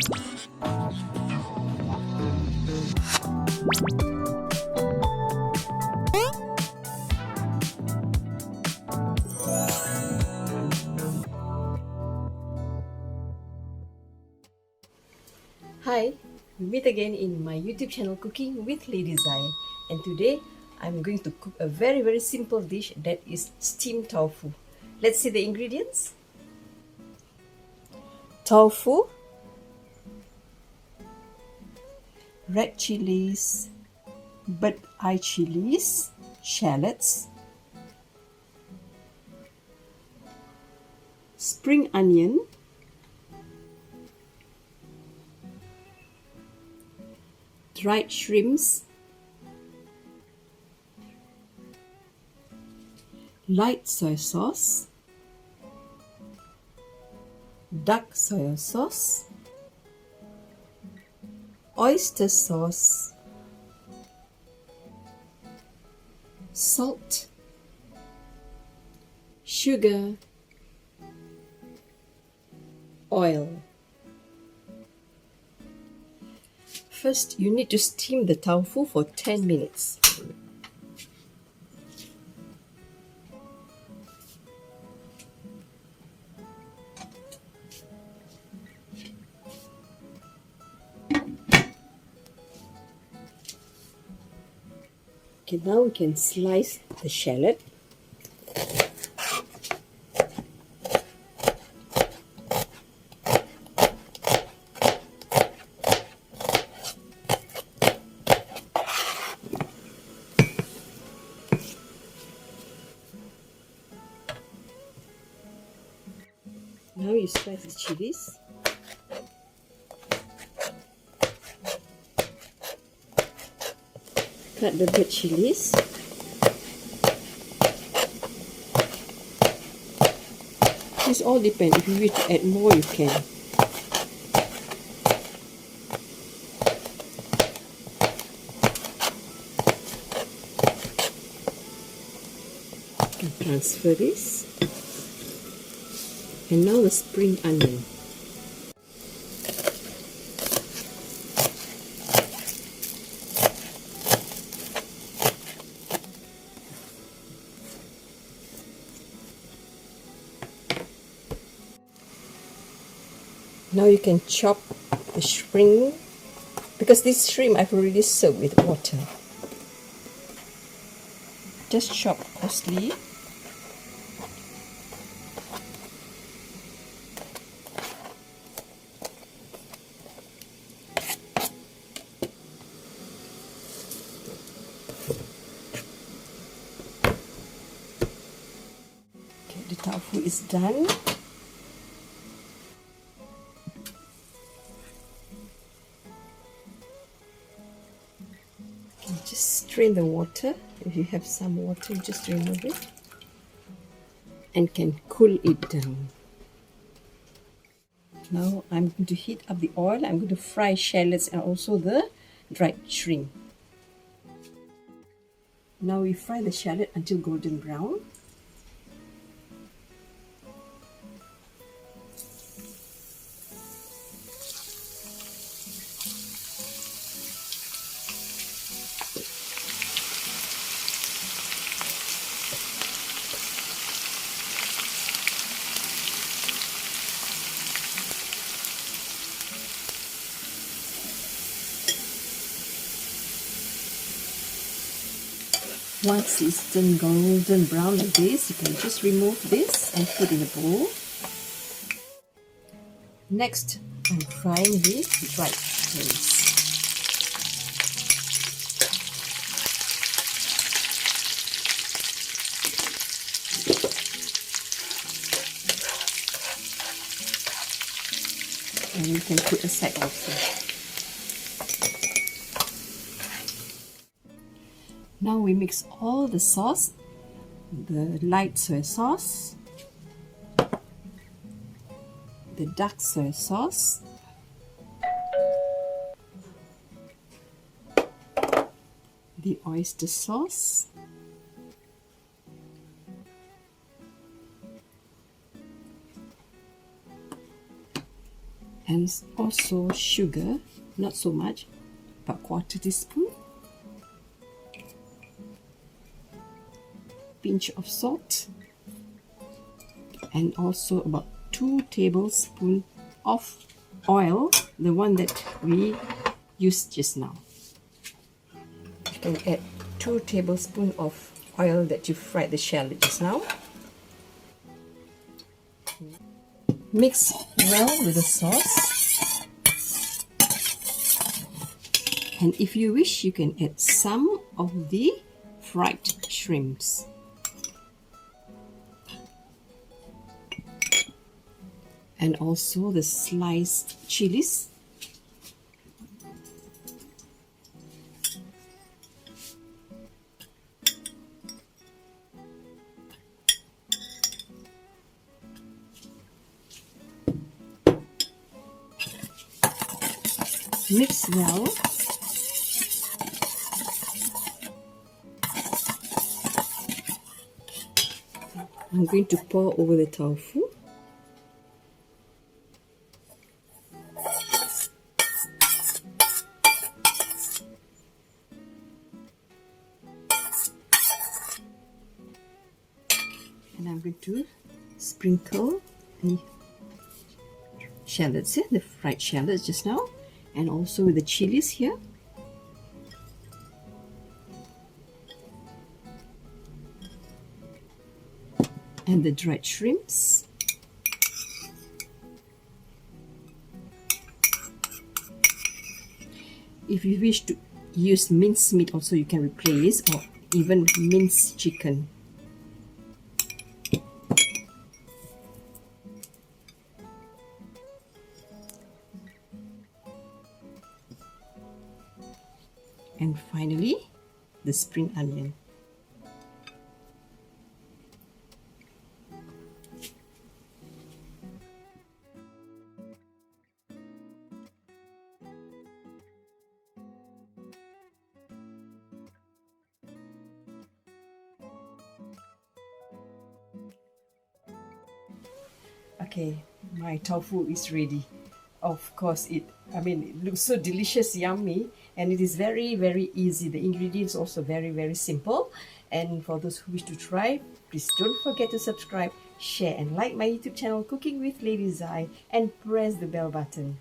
Hi, we meet again in my YouTube channel Cooking with Lady Zai, and today I'm going to cook a very simple dish that is steamed tofu. Let's see the ingredients. Tofu, red chilies, bird eye chilies, shallots, spring onion, dried shrimps, light soy sauce, dark soy sauce, oyster sauce, salt, sugar, oil. First, you need to steam the tofu for 10 minutes. Okay, now we can slice the shallot. Now you slice the chilies. Cut the red chilies. This all depends. If you wish to add more, you can. You can transfer this. And now the spring onion. Now you can chop the shrimp, because this shrimp I've already soaked with water. Just chop coarsely. Okay, the tofu is done. Just strain the water. If you have some water, just remove it and can cool it down. Now I'm going to heat up the oil. I'm going to fry shallots and also the dried shrimp. Now we fry the shallot until golden brown. Once it's turned golden brown like this, you can just remove this and put in a bowl. Next, I'm frying the dried shrimps. And you can put aside also. Now we mix all the sauce, the light soy sauce, the dark soy sauce, the oyster sauce, And also sugar, not so much, about 1/4 teaspoon. Pinch of salt. And also about 2 tablespoons of oil, the one that we used just now. You can add 2 tablespoons of oil that you fried the shallot just now. Mix well with the sauce. And if you wish, you can add some of the fried shrimps. And also the sliced chilies. Mix well. I'm going to pour over the tofu. And I'm going to sprinkle the shallots, the fried shallots just now, and also with the chilies here. And the dried shrimps. If you wish to use minced meat also, you can replace, or even minced chicken. And finally, the spring onion. Okay, my tofu is ready. Of course, it looks so delicious, yummy, and it is very, very easy. The ingredients also very, very simple. And for those who wish to try, please don't forget to subscribe, share, and like my YouTube channel, Cooking with Lady Zai, and press the bell button.